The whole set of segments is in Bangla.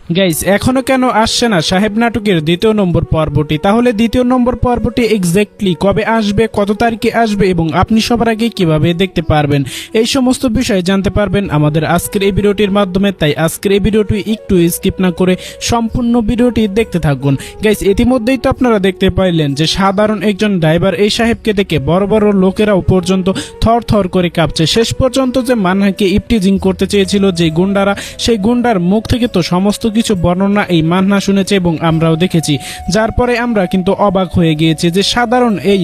গাইস এখনো কেন আসছে না সাহেব নাটকের দ্বিতীয় নম্বর পর্বটি? তাহলে দ্বিতীয় নম্বর পর্বটি এক্স্যাক্টলি কবে আসবে, কত তারিখে আসবে এবং আপনি সবার আগে কিভাবে দেখতে পারবেন, এই সমস্ত বিষয় জানতে পারবেন আমাদের আজকের এই ভিডিওটির মাধ্যমে। তাই আজকের এই ভিডিওটি একটু স্কিপ না করে সম্পূর্ণ ভিডিওটি দেখতে থাকুন। গাইস ইতিমধ্যেই তো আপনারা দেখতে পাইলেন যে সাধারণ একজন ড্রাইভার এই সাহেবকে দেখে বড় বড় লোকেরাও পর্যন্ত থর থর করে কাঁপছে। শেষ পর্যন্ত যে মানহাকে ইপটিজিং করতে চেয়েছিল যে গুন্ডারা, সেই গুন্ডার মুখ থেকে তো সমস্ত কিছু বর্ণনা এই মান্না শুনেছে এবং আমরাও দেখেছি, যার পরে আমরা কিন্তু অবাক হয়ে গিয়েছি যে সাধারণ এই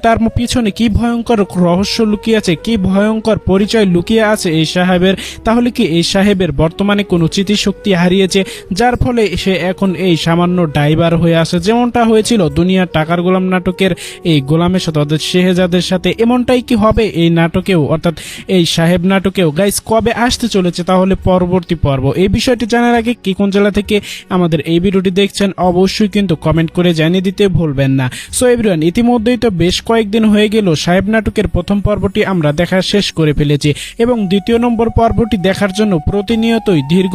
তার পিছনে কি ভয়ঙ্কর রহস্য লুকিয়ে আছে, কি ভয়ঙ্কর পরিচয় লুকিয়ে আছে এই সাহেবের। তাহলে কি এই সাহেবের বর্তমানে কোনো স্মৃতিশক্তি হারিয়েছে, যার ফলে সে এখন এই সামান্য ড্রাইভার হয়ে আসে, যেমনটা হয়েছিল দুনিয়ার টাকার গোলাম নাটকের এই গোলামের সাথে অর্থাৎ শেহজাদের সাথে? এমনটাই কি হবে এই নাটকেও, অর্থাৎ এই সাহেব নাটকেও? গাইস কবে আসতে চলেছে তাহলে পরবর্তী পর্ব? এই বিষয়টি জানার আগে কি কোন জেলা থেকে আমাদের এই ভিডিওটি দেখছেন অবশ্যই কিন্তু কমেন্ট করে জানিয়ে দিতে ভুলবেন না। সো এভরিওয়ান, ইতিমধ্যেই তো বেশ কয়েকদিন হয়ে গেল সাহেব নাটকের প্রথম পর্বটি আমরা দেখা শেষ করে ফেলেছি এবং দ্বিতীয় নম্বর পর্বটি দেখার জন্য প্রতিনিয়তই দীর্ঘ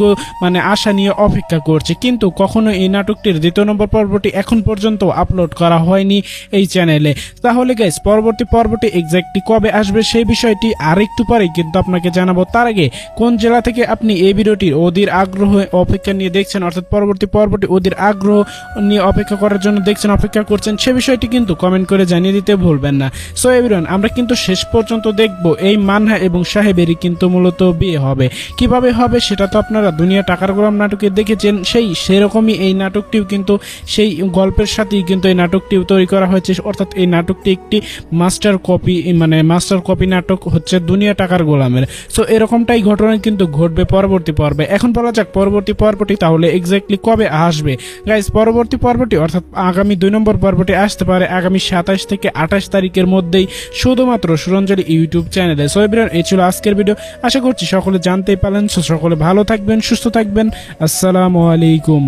আশা নিয়ে অপেক্ষা করছি, কিন্তু কখনো এই নাটকটির দ্বিতীয় নম্বর পর্বটি এখন পর্যন্ত আপলোড করা হয়নি এই চ্যানেলে। তাহলে গাইস পরবর্তী পর্বটি এক্স্যাক্টলি কবে আসবে সেই বিষয়টি আরেকটু পরে কিন্তু আপনাকে জানাবো। তার আগে কোন জেলা থেকে আপনি এই ভিডিওটির অধীর আগ্রহ অপেক্ষা নিয়ে দেখছেন, অর্থাৎ পরবর্তী পর্বটি অধীর আগ্রহ নিয়ে অপেক্ষা করার জন্য দেখছেন, অপেক্ষা করছেন, সে বিষয়টি কিন্তু কমেন্ট করে জানিয়ে দিতে ভুলবেন না। সো এভরিওয়ান, আমরা কিন্তু শেষ পর্যন্ত দেখব এই মানহা এবং সাহেবেরই কিন্তু মূলত বিয়ে হবে। কিভাবে হবে সেটা তো আপনারা দুনিয়া টাকার গোলাম নাটকে দেখেছেন, সেরকমই এই নাটকটিও কিন্তু সেই গল্পের সাথেই কিন্তু এই নাটকটিও তৈরি করা হয়েছে, অর্থাৎ এই নাটকটি একটি মাস্টার কপি নাটক হচ্ছে দুনিয়া টাকার গোলামের। সো এরকমটাই ঘটনা কিন্তু ঘটবে পরবর্তী পর্বে। এখন বলা যাক পরবর্তী পর্বটি তাহলে এক্স্যাক্টলি কবে আসবে। গাইস পরবর্তী পর্বটি অর্থাৎ আগামী 2 নম্বর পর্বটি আসতে পারে আগামী 27 থেকে 28 তারিখের মধ্যেই, শুধুমাত্র সুরঞ্জলি ইউটিউব চ্যানেলে। সো এভরিওয়ান, এই ছিল আজকের ভিডিও। আশা করছি সকলে জানতেই পারলেন। সকলে ভালো থাকবেন, সুস্থ থাকবেন। আসসালামু আলাইকুম।